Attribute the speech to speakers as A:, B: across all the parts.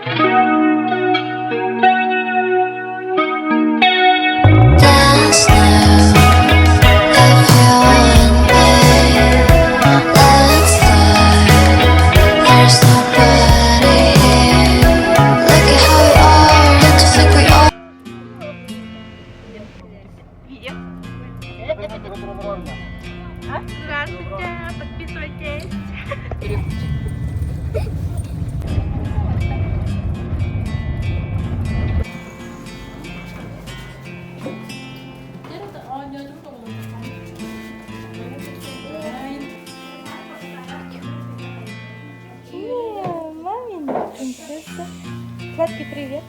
A: Здравствуйте, подписывайтесь. Мамина принцесса. Сладкий привет.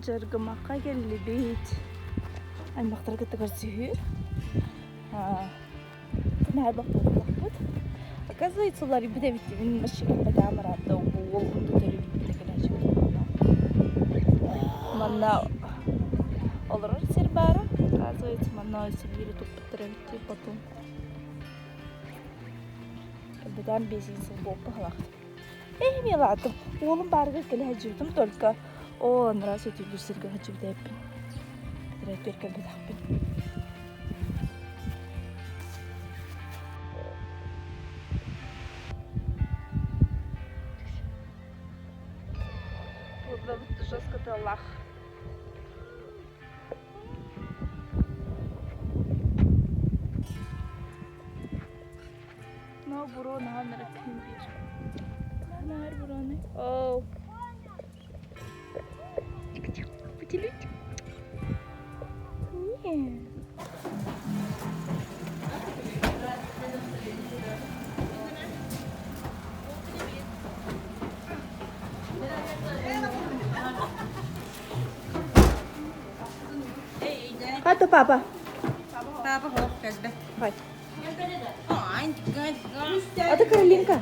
A: Жаргамакка келли бит. Аймактарга тыгырсыгы. Кына бакпыт. Оказывается, улар бите бит. Мен машина камера да бул төлөп бит. Манна олар сербара. Оказывается, манна сибири туптырып потом. Бедан безинсиз болуп калат. Милатым, оğlum barga келе жүрдүм только. О, нравится эти гусерга хочу в деппин. Драйперка бедахпин. Burada bu жестко талах. No bro, nah merakım bir. Nah bro ne? Oh. Поделить? Нет. Hadi papa.
B: Papa hoch, Kasbe.
A: Hadi.
B: Это
A: Каролинка.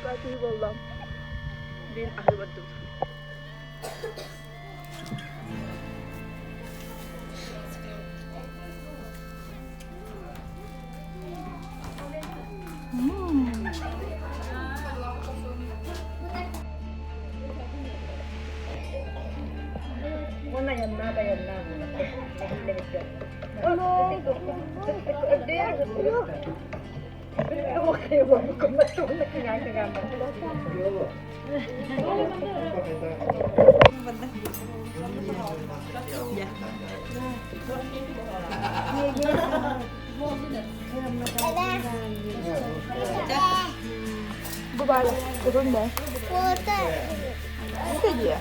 A: Artık vallahi ben ahırmadım.
B: Muna yanına da yanına bunu. Ano? Yok. Okay, wag ko matulog na kinakagama.
A: Bu var. Ürün ne? Ne diyor?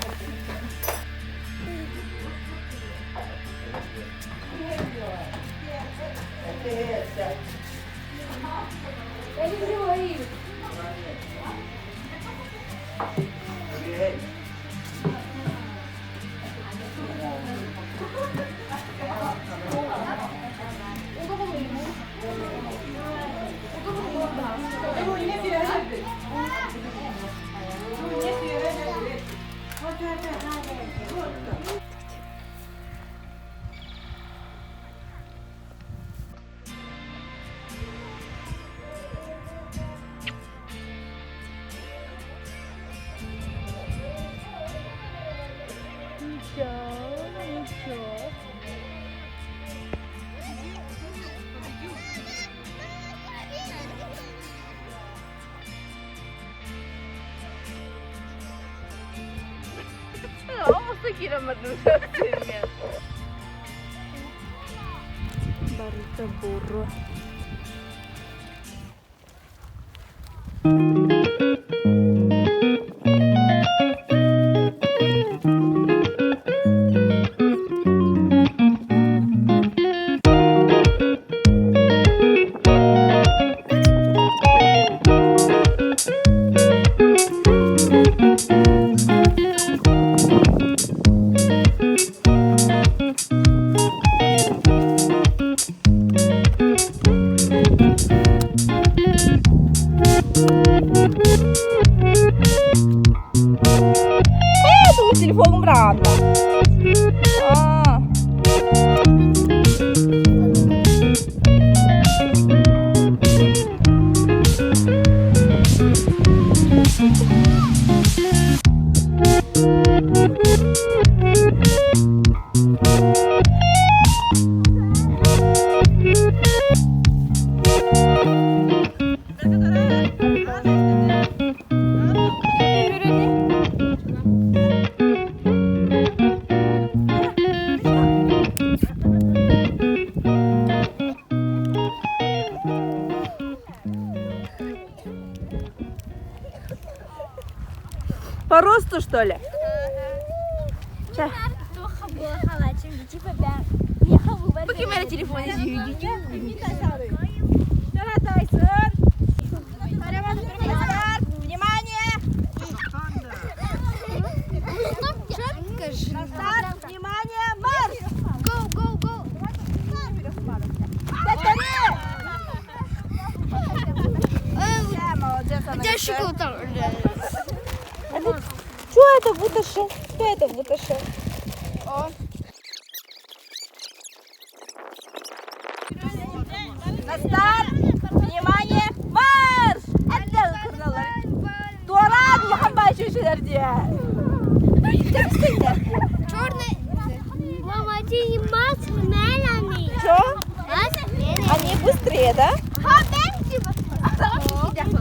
A: da giremedim sözlerine. Barita boru. Telefonum berapa? Ah. По росту, что ли? Ча. Bakayım hele telefonu izliyor. Внимание! Старт! Внимание! Марш!
C: Go, go, go! Я шикал там.
A: Что это вытащил? Кто это вытащил? На старт! Внимание! Марш! Отдел кырналар. Туалат Мухаммад шушелерде.
C: Черный. Мама, ты не мать, Мелани.
A: Что?
C: Мать, Мелани.
A: Они быстрее, да?
C: Ha ben gibi.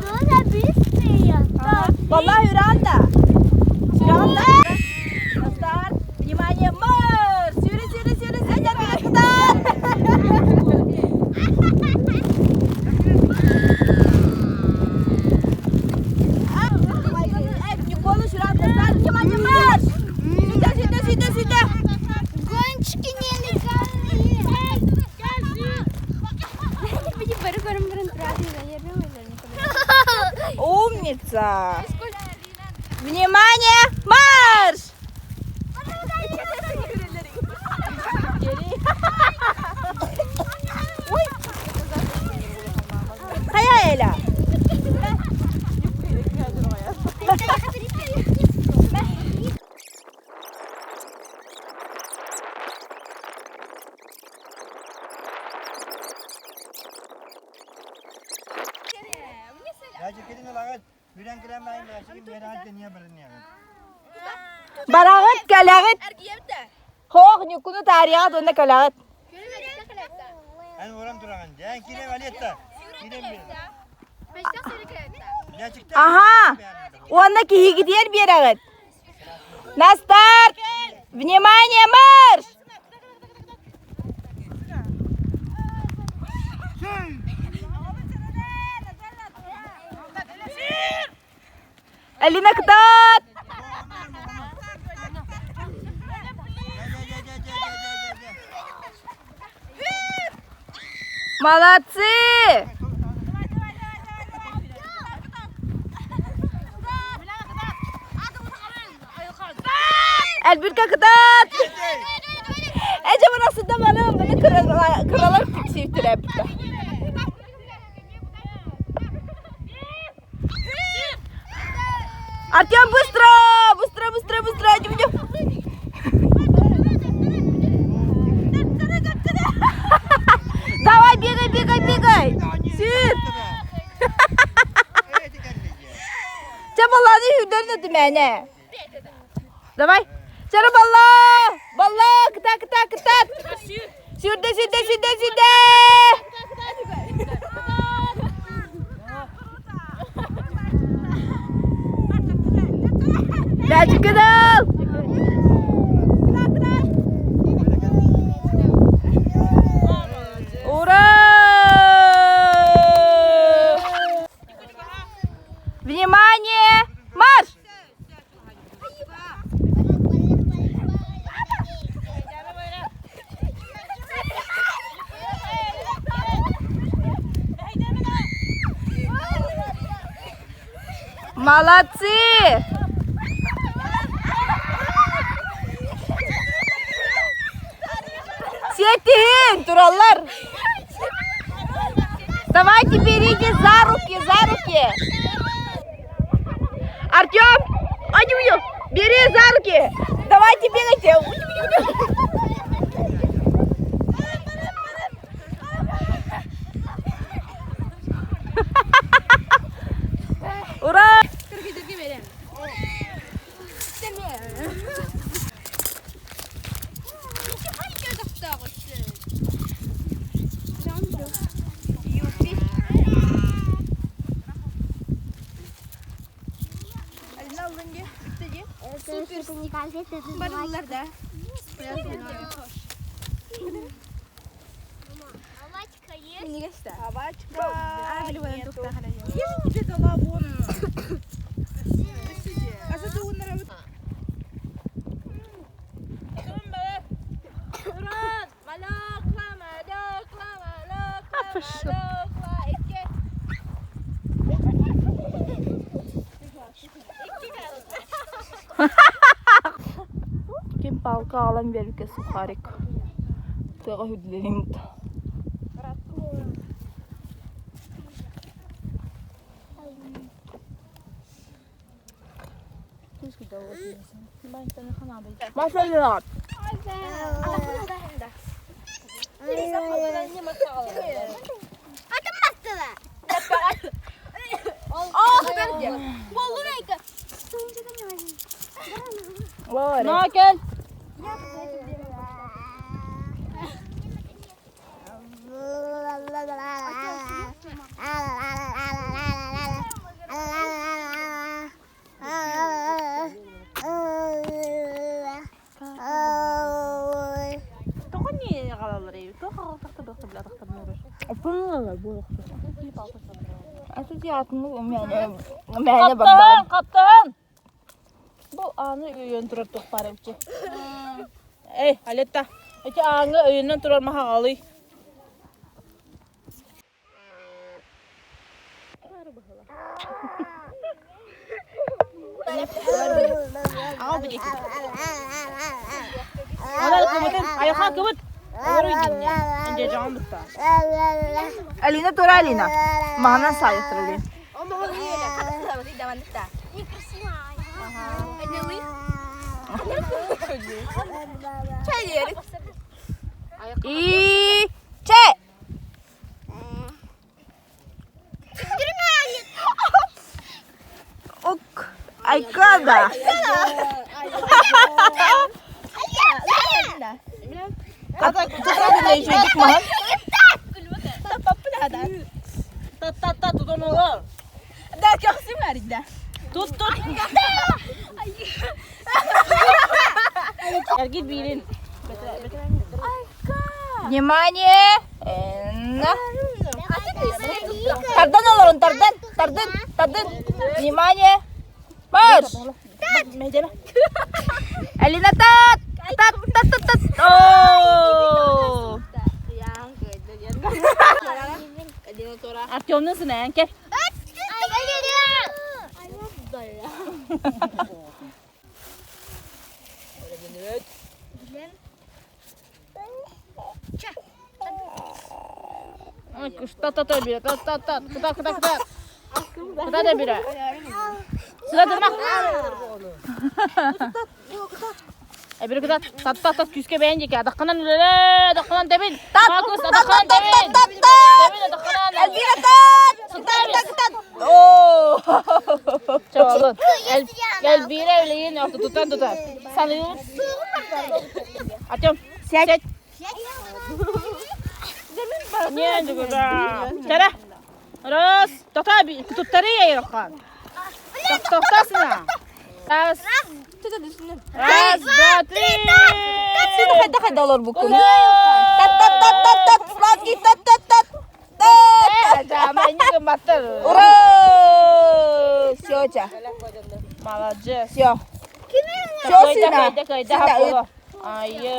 C: Böyle bыстрее.
A: Vallahi Hüranda. Hüranda. На старт! Внимание! Марш! Сюри, сюри, сюри! Сядь на куда? Никола, Hüranda, старт! Внимание! Марш! Сюда, сюда, сюда, сюда!
C: Гонщики нелегальные. Бери барым-барым
A: Умница! Внимание! Марш! Kaya Ela. Baragat kalagat. Hoq ni kunu tarihat onda kalagat.
D: Ben oram durağın. Ben kire valiyette. Kirem bir.
A: Aha. Onda ki gidiyor bir yere. На старт. Внимание, марш! Elina kıtat. Молодцы! Elbirka kıtat. Ece burası da bana kralar sevdiler. Артем, быстро! Быстро, быстро, быстро! Идем, идем! Давай, бегай, бегай, бегай! Süt! Çabalarını hüdürün ödümene. Давай! Çara balla! Balla! Kıta, kıta, kıta! Sürde, sürde, sürde, sürde! Birazcık kadar. Молодцы! Сетин, тураллар! Давайте берите за руки, за руки! Артем, бери за руки! Давайте бегайте! Ура! Kim palka alan verirken sukharik. Tega hydlerim. Başlayalım. Nakel.
B: Kaptan. Bu anı yöntürür tuqparım ki. Ey, Aletta. Eki anı öyünden turar maha alay. Al bir iki. Al kıvıtın. Ayakhan kıvıt. Olur idin ya. Önce canım bıkta.
A: Alina tura Alina. Mana saya terlin. I cek. Ok, ay kada. Kata dinleyici çocuk mu?
B: Tat tut onu olur.
A: Daha kalsın var içinde.
B: Tut. Gel git birin.
A: Внимание! Тардан алырын, тардан. Внимание! Марш!
B: Meydana.
A: Алина, тат! Ооо!
B: Artyom nasıl ne? Gel. Tat bir. Tat. Kıta da bir. Sıra durma. Bir kıta tat küske beğenecek ya. Dakikanan öyle. Dakikanan demin. Markus dakikanan demin. Demin dakikanan.
A: Elvira tat! Oo!
B: Çabalın. Gel bir evleyin. Orta tutar. Salıyoruz. Atıyorum. Seç. Niye juga? Cara. Terus, tutar ya Irfan. Toktasına. Ras. Ras, dua, tiga.
A: Sino kada olur bu konu? Tat! Lagi tat!
B: Jamanya gemater.
A: Ura! Sioca.
B: Молодец.
A: Sio. Sio sina.
B: Sina. Ayo.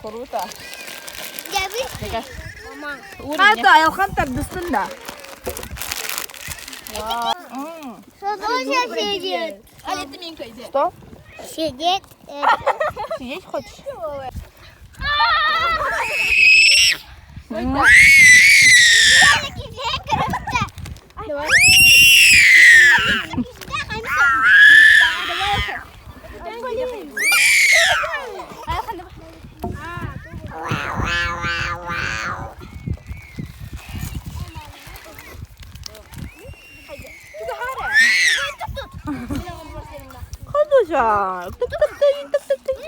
B: Kruta.
A: Kata Elkan tardısın da.
B: Wow.
C: Тоже сидит.
A: Что?
C: Сидит.
A: Сидеть хочешь?
C: Давай.
A: Hadi tık tık tık tık tık tık.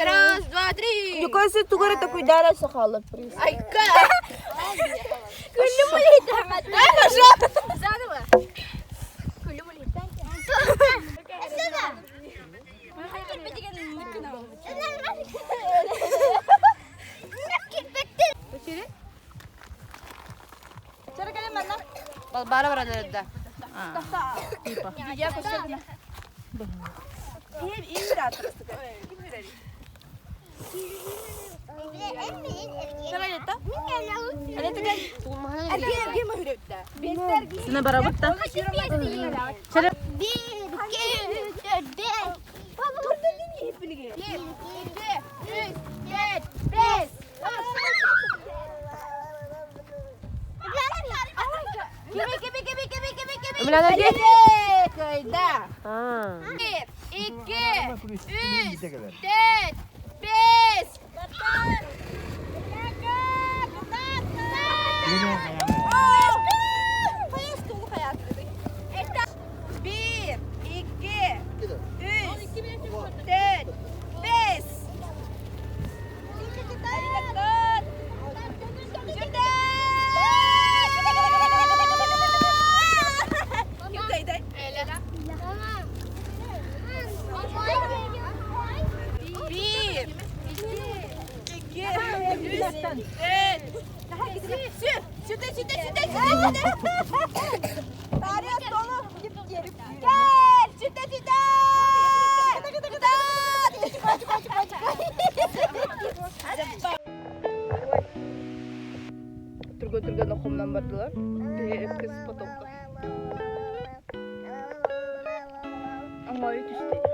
B: Раз, два, три.
A: Мне кажется, ты говоришь, такой даря сахала приз.
B: Bara bara nerede? Sana bara butta. Emine hadi.
C: Köyde.
A: Ha.
C: 1, 2,
D: Ama bunu üstünden gide kadar.
C: 4, 5.
D: Yürü ayağına.
A: Bir, iki, üç, dört, beş. Bir, iki, üç, dört. Süte. Tarih dolu. Gel. Süte. Turga nokumdan vardılar. Bir kız potokka. Ama öyle düştü.